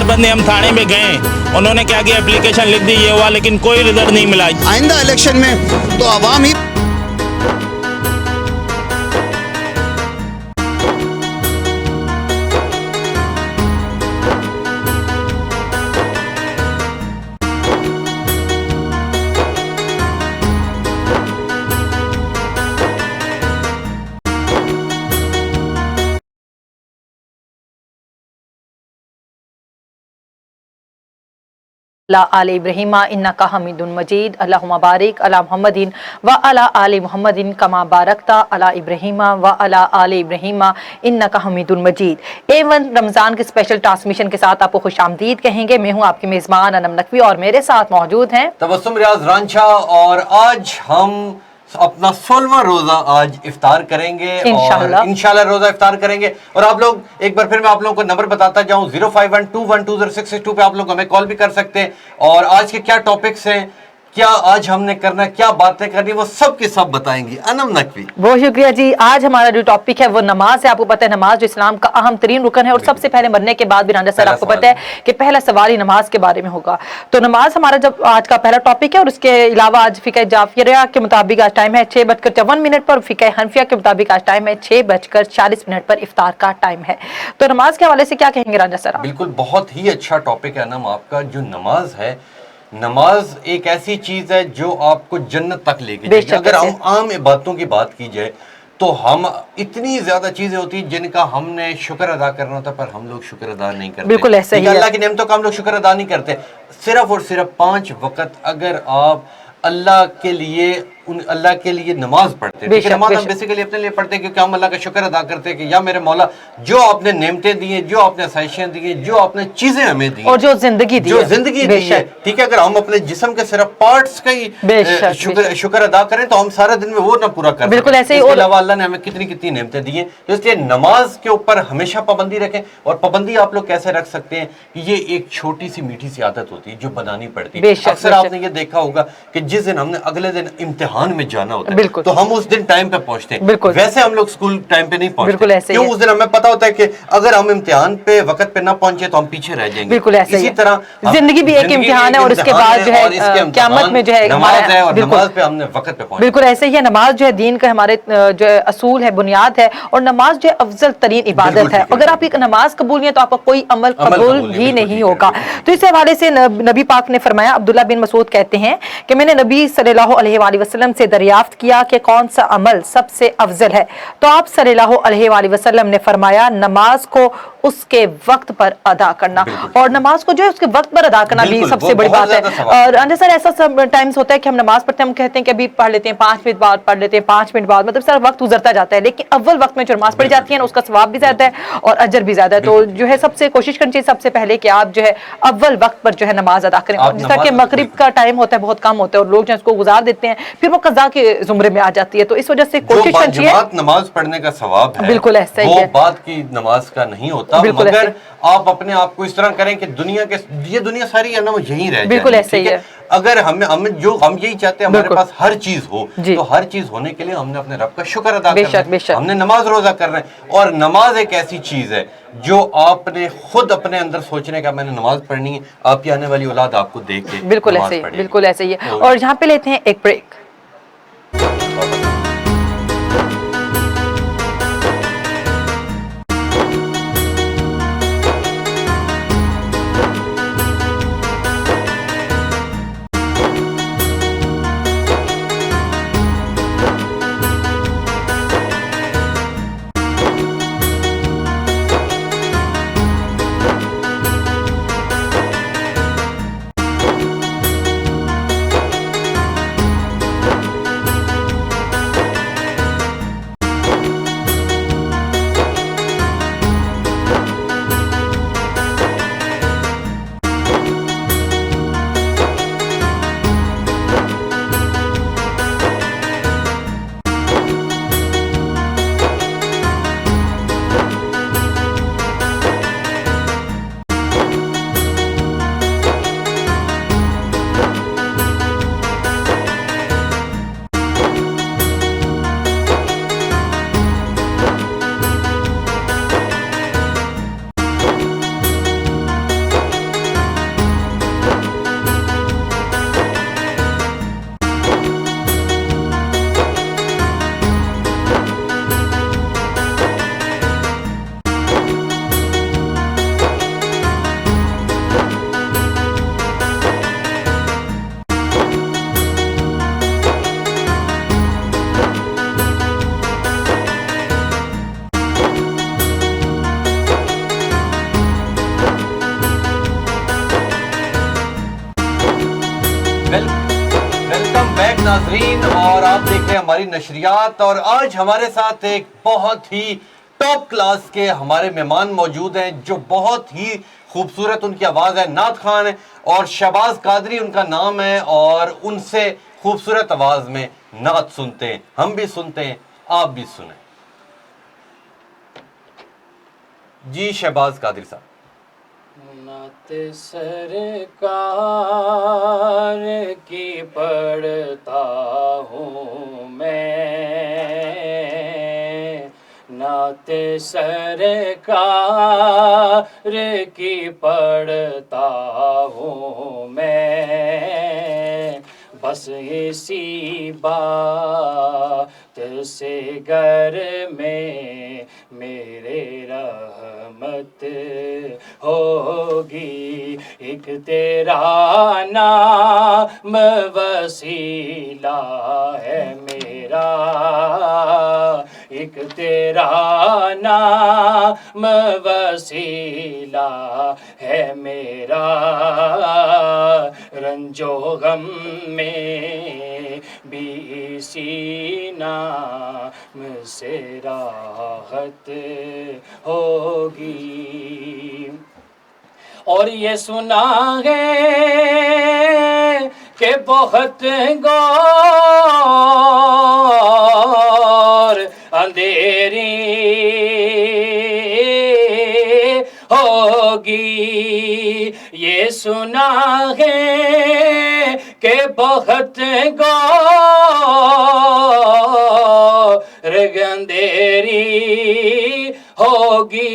बंदी हम थाने में गए, उन्होंने क्या किया, एप्लीकेशन लिख दी, ये हुआ, लेकिन कोई रिजल्ट नहीं मिला। आइंदा इलेक्शन में तो आवाम ही आल इब्राहीम इन्नका हमीदुन मजीद अल्लाहुम्मा बारिक अला मुहम्मदिन व अला आलि मुहम्मदिन कमा बारकता अला इब्राहीम व अला आलि इब्राहीम इन्नका हमीदुन मजीद। A1 रमज़ान के स्पेशल ट्रांसमिशन के साथ आपको खुशामदीद कहेंगे। मैं हूँ आपकी मेज़बान अनम नकवी और मेरे साथ मौजूद हैं तबस्सुम रियाज रांझा, और आज हम अपना 16वां रोजा आज इफ्तार करेंगे और इंशाल्लाह रोजा इफ्तार करेंगे। और आप लोग एक बार फिर मैं आप लोगों को नंबर बताता जाऊं, 0512120662 पे आप लोग हमें कॉल भी कर सकते हैं। और आज के क्या टॉपिक्स हैं, क्या आज हमने करना, क्या बातें करनी, वो सब के सब बताएंगी अनम नकवी। बहुत शुक्रिया जी। आज हमारा जो टॉपिक है वो नमाज है। आपको पता है नमाज जो इस्लाम का अहम तरीन रुकन है, और सबसे पहले मरने के बाद भी रांझा सर आपको पता है कि पहला सवाल ही नमाज के बारे में होगा। तो नमाज हमारा जब आज का पहला टॉपिक है, और उसके अलावा आज फ़िक़्ह जाफ़िरिया के मुताबिक आज टाइम है 6:54 पर, फ़िक़्ह हनफिया के मुताबिक आज टाइम है 6:40 पर इफ्तार का टाइम है। तो नमाज के हवाले से क्या कहेंगे रांझा सर? बिल्कुल, बहुत ही अच्छा टॉपिक है अनम आपका। जो नमाज है, नमाज एक ऐसी चीज है जो आपको जन्नत तक लेके जाएगी। अगर हम आम इबादतों की बात की जाए तो हम इतनी ज्यादा चीजें होती हैं जिनका हमने शुक्र अदा करना होता है, पर हम लोग शुक्र अदा नहीं करते। बिल्कुल ऐसे ही अल्लाह की नेमतों का हम लोग शुक्र अदा नहीं करते। सिर्फ और सिर्फ 5 वक्त अगर आप अल्लाह के लिए नमाज पढ़ते हैं, नमाज हम बेसिकली अपने लिए पढ़ते हैं क्योंकि हम अल्लाह का शुक्र अदा करते हैं कि या मेरे मौला जो आपने नेमतें दी हैं, जो आपने आसाइशें दी हैं, जो आपने चीजें हमें दी और जो जिंदगी दी है, ठीक है। अगर हम अपने जिस्म के सिर्फ पार्ट्स का ही शुक्र अदा करें तो हम सारा दिन में वो ना पूरा कर। बिल्कुल ऐसे ही। इसके अलावा अल्लाह ने हमें कितनी कितनी नेमतें दी हैं, तो इसलिए नमाज के ऊपर हमेशा पाबंदी रखें। और पाबंदी आप लोग कैसे रख सकते हैं कि ये एक छोटी सी मीठी सी आदत होती है जो बनानी पड़ती है। अक्सर आपने ये देखा होगा कि जिस दिन हमने अगले दिन इम्तिहान में जाना होता है तो हम उस दिन टाइम पे पहुंचते हैं। वैसे हम लोग स्कूल टाइम पे नहीं पहुंचते, क्यों? उस दिन हमें पता होता है कि अगर हम इम्तिहान पे वक्त पे ना पहुंचे तो हम पीछे रह जाएंगे। बिल्कुल ऐसे इसी तरह जिंदगी भी एक इम्तिहान है, और इसके बाद जो है क़यामत में जो है नमाज है, और नमाज पे हमने वक्त पे पहुंचना। बिल्कुल ऐसे ही है। नमाज जो है दीन का हमारे जो है असूल है, बुनियाद है, और नमाज जो है अफजल तरीन इबादत है। अगर आप एक नमाज कबूल नहीं है तो आपका कोई अमल कबूल भी नहीं होगा। तो इस हवाले से नबी पाक ने फरमाया, अब्दुल्ला बिन मसूद कहते हैं कि मैंने नबी सल्लल्लाहु अलैहि वसल्लम से दरियाफ्त किया कि कौन सा अमल सबसे अफजल है, तो आप सल्लल्लाहु अलैहि वसल्लम ने फरमाया नमाज को उसके वक्त पर अदा करना। और नमाज को जो है उसके वक्त पर अदा करना भी सबसे बड़ी बात है। और अंदर सर ऐसा सब टाइम्स होता है कि हम नमाज पढ़ते हैं, हम कहते हैं कि अभी पढ़ लेते हैं, 5 मिनट बाद पढ़ लेते हैं, 5 मिनट बाद, मतलब सारा वक्त गुजरता जाता है। लेकिन अव्वल वक्त में जो नमाज पढ़ी जाती है ना, उसका सवाब भी ज्यादा है और अजर भी ज्यादा है। तो जो है सबसे कोशिश करनी चाहिए सबसे पहले कि आप जो है अव्वल वक्त पर जो है नमाज अदा करें। जिस तरह के मगरिब का टाइम होता है बहुत कम होता है, और लोग जो उसको गुजार देते हैं, फिर वो कज़ा के जुमरे में आ जाती है। तो इस वजह से कोशिश करनी चाहिए। नमाज पढ़ने का सवाब है, बिल्कुल ऐसा ही है, वो बात की नमाज का नहीं होता। मगर आप अपने आप को इस तरह करें कि ये दुनिया सारी है ना वो यहीं रह जाए। बिल्कुल ऐसे ही है। अगर हम यही चाहते हैं हमारे पास हर चीज हो, तो हर चीज होने के लिए हमने अपने रब का शुक्र अदा करना है, हमने नमाज रोजा करना है। और नमाज एक ऐसी चीज है जो आपने खुद अपने अंदर सोचने का मैंने नमाज पढ़नी है, आपकी आने वाली औलाद आपको देख के बिल्कुल ऐसे ही, बिल्कुल ऐसे ही है। और यहाँ पे लेते हैं एक ब्रेक। नाजरीन, और आप देख रहे हैं हमारी नशरियात, और आज हमारे साथ एक बहुत ही टॉप क्लास के हमारे मेहमान मौजूद हैं जो बहुत ही खूबसूरत उनकी आवाज़ है, नात खान है और शहबाज कादरी उनका नाम है, और उनसे खूबसूरत आवाज़ में नात सुनते हैं, हम भी सुनते हैं, आप भी सुने। जी शहबाज कादरी साहब। नात सरकार की पढ़ता हूँ मैं, नात सरकार की पढ़ता हूँ मैं, बस इसी बात से घर में मेरे रहमत होगी, एक तेरा नाम वसीला है मेरा, एक तेरा नाम वसीला है मेरा, रंजो गम में भी इसी नाम से राहत होगी। और ये सुना है कि बहुत गौर अंधेरी होगी, ये सुना है कि बहुत गौर अंधेरी होगी,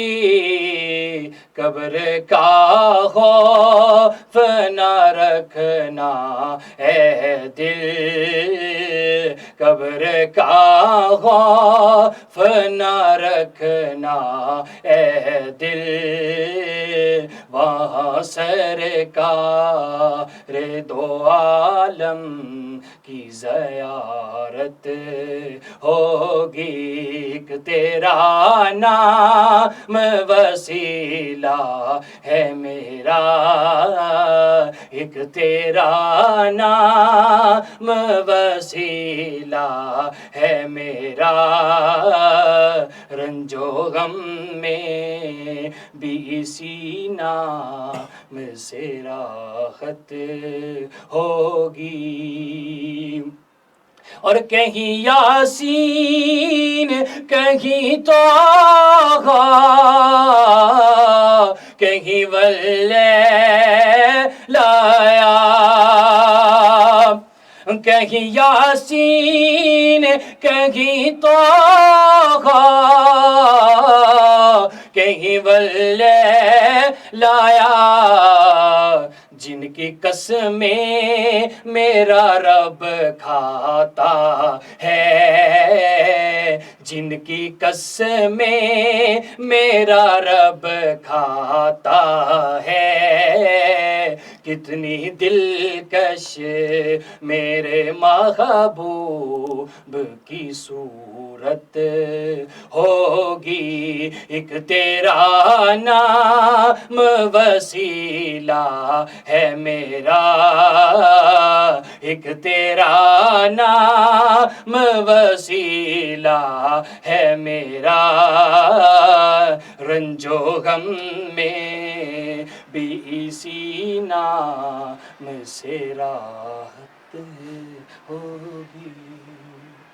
कब्र का खौफ न रखना है दिल, कब्र का खौफ न रखना है दिल, वहाँ सरकार दो आलम की ज़ियारत होगी, एक तेरा नाम वसीला है मेरा, एक तेरा नाम वसीला है मेरा, रंजो गम में भी इसी नाम से राहत होगी। और कहीं यासीन कहीं तोहा कहीं वल्ले लाया, कहीं यासीन कहीं तोहा कहीं वल्ले लाया, जिनकी कसमें मेरा रब खाता है, जिनकी कसमें मेरा रब खाता है, कितनी दिलकश मेरे महबूब की सूरत होगी, एक तेरा नाम वसीला है मेरा, एक तेरा नाम वसीला है मेरा, रंजो गम में भी इसी नाम से राहत होगी।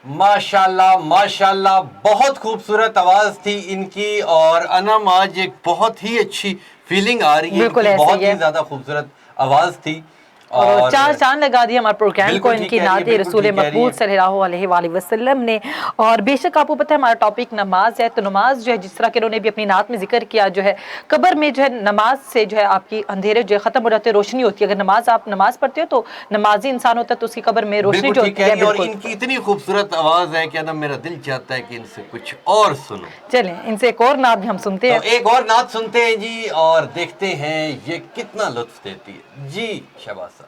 माशाल्लाह माशाल्लाह, बहुत खूबसूरत आवाज़ थी इनकी, और अनम आज एक बहुत ही अच्छी फीलिंग आ रही है, बहुत ही ज़्यादा खूबसूरत आवाज़ थी, और चार चांद लगा दिया हमारे प्रोग्राम को इनकी नात रसूल मकबूल सल्लल्लाहु अलैहि वसल्लम ने। और बेशक आपको पता है हमारा टॉपिक नमाज है, तो नमाज जो है जिस तरह के उन्होंने भी अपनी नात में जिक्र किया, जो है कब्र में जो है नमाज से जो है आपकी अंधेरे जो है खत्म हो जाते हैं, रोशनी होती है। अगर आप नमाज पढ़ते हो तो नमाजी इंसान होता है तो उसकी कब्र में रोशनी जो होती है। और इनकी इतनी खूबसूरत आवाज़ है कि ना मेरा दिल चाहता है कि इनसे कुछ और सुनो। चलें इनसे एक और नात भी हम सुनते हैं, तो एक और नात सुनते हैं जी, और देखते हैं ये कितना लुत्फ देती है। जी शहबाज साहब।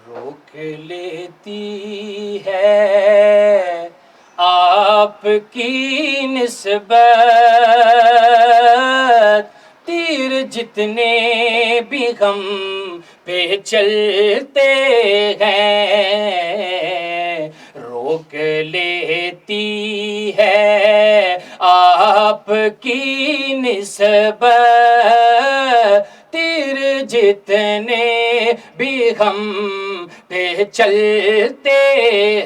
रोक लेती है आपकी निस्बत, तीर जितने भी हम पे चलते हैं, रोक लेती है आप की निस्बत तीर जितने भी हम पे चलते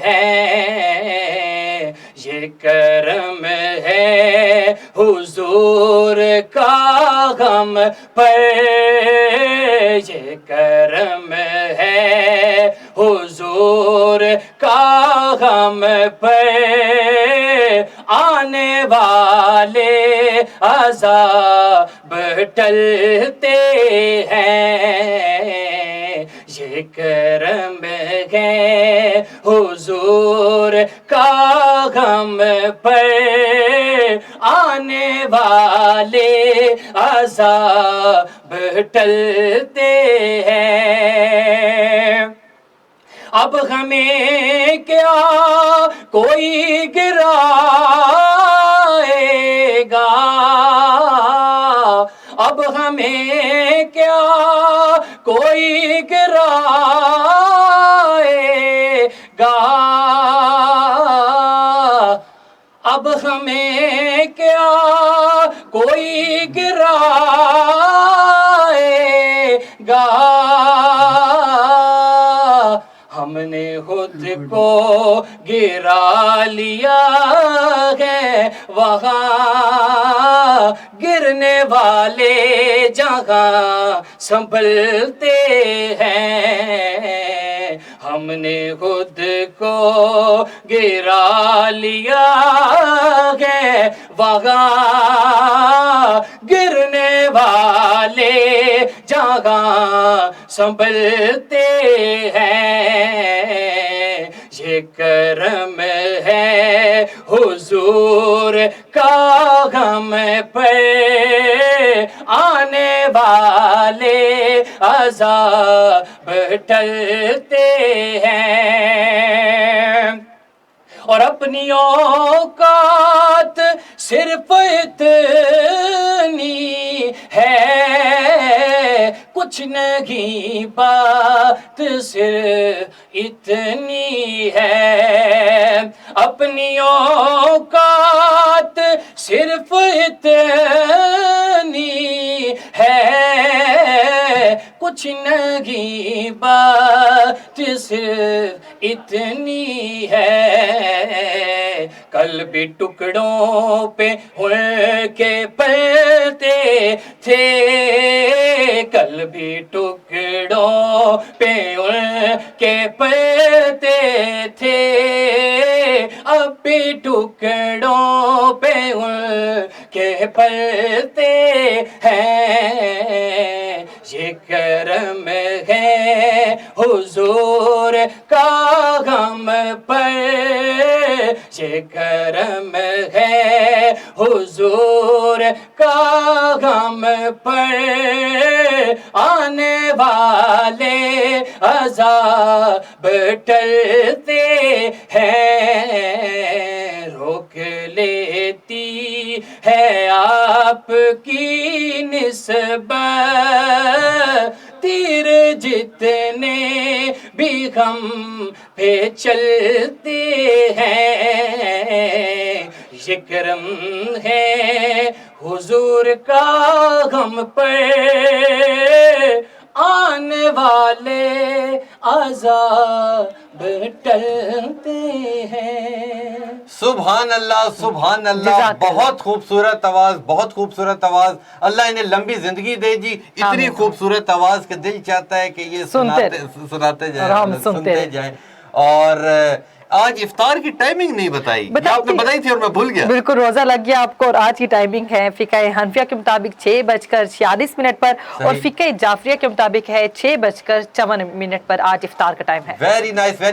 हैं ये करम है हुजूर का हम पर ये करम है हुजूर का हम पर आने वाले अज़ाब टलते हैं ये करम है हुजूर का गम पर आने वाले अज़ाब टलते हैं अब हमें क्या कोई गिराएगा अब हमें क्या कोई गिराएगा अब हमें क्या कोई गिराएगा हमने खुद को गिरा लिया है वहाँ गिरने वाले जहाँ संभलते हैं हमने खुद को गिरा लिया है वहाँ गिरने वाले जहाँ संभलते हैं ये करम है हुजूर का हम पर आने वाले अज़ाब टलते हैं और अपनी औकात सिर्फ इतनी है कुछ नहीं बात सिर्फ इतनी है अपनी औकात सिर्फ इतनी है कुछ नहीं बात सिर्फ इतनी है कल भी टुकड़ों पे उनके पलते थे कल भी टुकड़ों पे उनके पलते थे अब भी टुकड़ों पे उनके पलते हैं ये करम है हुजूर का गम पर ये करम है हुजूर का गम पर आने वाले अज़ाब टलते हैं रोक लेती है आपकी निस्बत तीर जितने भी हम पे चलते हैं ये करम है हुजूर का हम पर आने वाले अज़ाब टलते हैं सुभान अल्लाह सुभान अल्लाह बहुत खूबसूरत आवाज बहुत खूबसूरत आवाज अल्लाह इन्हें लंबी जिंदगी दे जी इतनी खूबसूरत आवाज के दिल चाहता है कि ये सुनाते जाए सुनते जाएं और आज इफ्तार की टाइमिंग नहीं बताई आपने बताई थी और मैं भूल गया बिल्कुल रोजा लग गया आपको और आज की टाइमिंग है फिका हनफिया के मुताबिक 6:46 पर और फिका जाफरिया के मुताबिक है 6:54 पर आज इफ्तार का टाइम है वेरी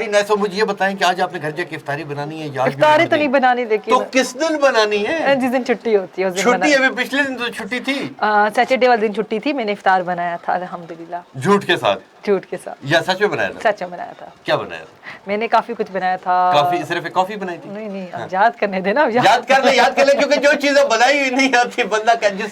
नाइस और मुझे ये बताएं कि आज आपने घर जाके इफ्तारी बनानी है यार इफ्तारी तो नहीं बनानी देखिए तो किस दिन बनानी है जिस दिन छुट्टी होती है उस दिन छुट्टी अभी पिछले दिन तो छुट्टी थी सैटरडे वाले दिन छुट्टी थी मैंने इफ्तार बनाया था अल्हम्दुलिल्लाह झूठ के साथ या सच में बनाया था सच में बनाया था क्या बनाया था मैंने काफी कुछ बनाया था काफी सिर्फ एक कॉफी बनाई थी नहीं याद करने देना याद कर ले क्योंकि जो चीजें बनाई हुई नहीं आती बंदा का जिस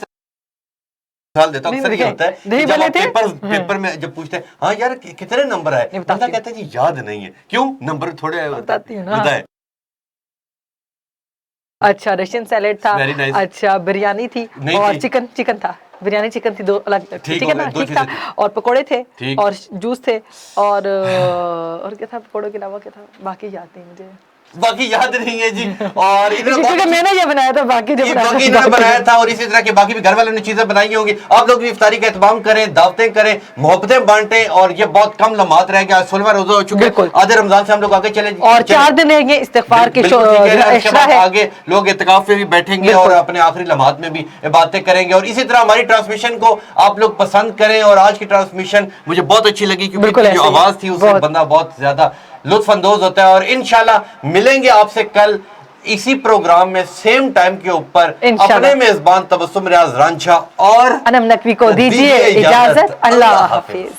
साल देता अक्सर ये होता है जब आप पेपर में जब पूछते हैं हाँ यार कितने नंबर आए बंदा कहता है जी याद नहीं है क्यों नंबर थोड़े बताए अच्छा रशियन सैलेड था, Very nice. अच्छा बिरयानी थी नहीं और थी। चिकन था, बिरयानी चिकन थी, दो अलग ठीक ठीक हो है गए, ना, दो ठीक था। चीजें थी। और पकोड़े थे ठीक। और जूस थे और क्या था पकोड़ों के अलावा, क्या था बाकी याद नहीं मुझे, बाकी याद नहीं है जी। और इधर क्योंकि मैंने ये बनाया था, बाकी जो ये बनाया बाकी था, इन्होंने बनाया था और इसी तरह के बाकी भी घर वालों ने चीजें बनाई होंगी। आप लोग भी इफ्तारी का एहतमाम करें, दावतें करें, मोहब्बतें बांटें। और ये बहुत कम लम्हात रह गया, 16वां रोजा हो चुका है, आधे रमजान से हम लोग आगे चले और 4 दिन रहेंगे इस्तिगफार के बिल्कुल ठीक है। उसके इशरा बाद है। आगे लोग इत्तिकाफ में भी बैठेंगे और अपने आखिरी लम्हात में भी बातें करेंगे। और इसी तरह हमारी ट्रांसमिशन को आप लोग पसंद करें। और आज की ट्रांसमिशन मुझे बहुत अच्छी लगी, क्योंकि बिल्कुल इसकी जो ऐसे ही। आवाज थी उससे बंदा बहुत ज्यादा लुत्फ अंदोज होता है। और इंशाल्लाह मिलेंगे आपसे कल इसी प्रोग्राम में सेम टाइम के ऊपर। अपने मेजबान तबस्सुम रियाज रांझा और अनम नकवी को दीजिए इजाजत। अल्लाह हाफिज।